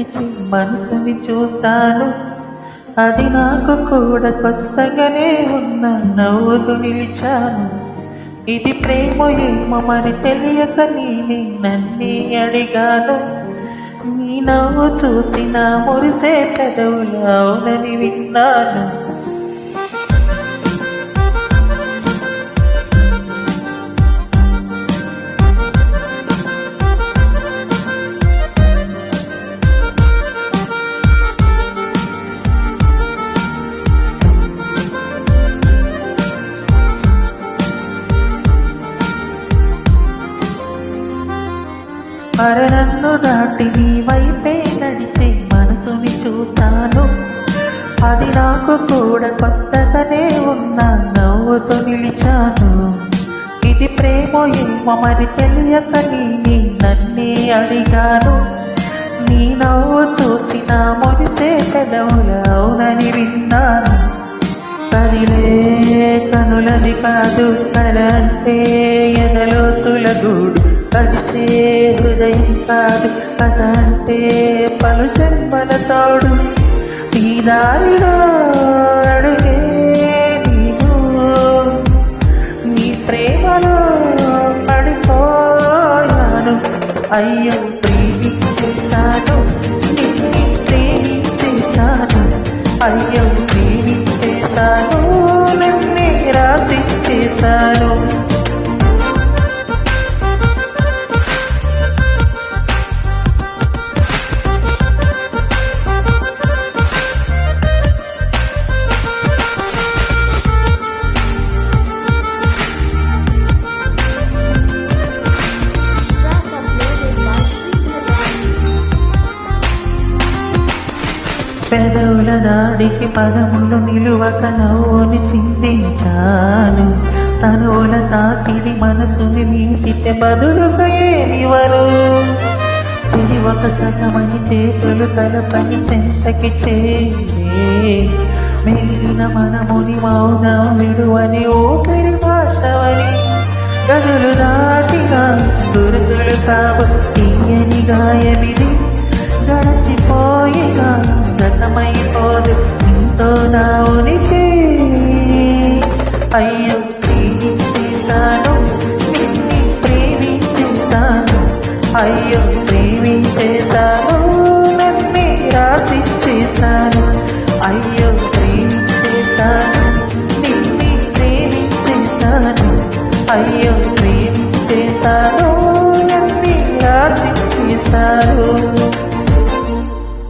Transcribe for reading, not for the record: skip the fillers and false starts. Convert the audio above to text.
నడిచి మనసుని చూశాను, అది నాకు కూడా కొత్తగానే ఉన్న నవ్వుతూ నిలిచాను. ఇది ప్రేమ ఏమో మరి తెలియక నేనే నన్నే అడిగాను. నీ నవ్వు చూసిన మురిసే పెదవులు అవునని విన్నాను. అరే నన్ను దాటి నీ వైపే నడిచే మనసుని చూశాను, అది నాకు కూడా కొత్తగానే ఉన్న నవ్వుతో నిలిచాను. ఇది ప్రేమ ఏమో మరి తెలియక నేనే నన్నే అడిగాను. నీ నవ్వు చూసిన మురిసే పెదవులు అవునని విన్నాను. కదిలే కనులని కాదు కల అంటే ఎదలో తులగూడు, కలిసే హృదయం కాదు కథ అంటే పలు జన్మల తోడు. ఈ దారిలో అడుగే నీవు, నీ ప్రేమలో పడిపోయాను. అయ్యో ప్రేమించేశాను, నిన్ను ప్రేమించేశాను. అయ్యో ప్రేమించేశాను, నన్నే రాసిచ్చేశాను. పెదవుల దాడికి పదములు నిలువక నవ్వుని చిందించాను. తనువుల తాకిడి మనసుని నింపితే బదులుగా ఏనివరు. చెరి ఒక సగమని చేతులు కలపని చెంతకి చేరే, మిగిలిన మనముని మౌనం విడువని ఊపిరి భాషవని. గదులు దాటిన గురుతులు కావు తీయని గాయమిది, గడచిపోయిగా గతమైపోదు ఎంతో నా ఉనికి. అయ్యో ప్రేమించేశాను, నిన్ను ప్రేమించేశాను. అయ్యో ప్రేమించేశాను.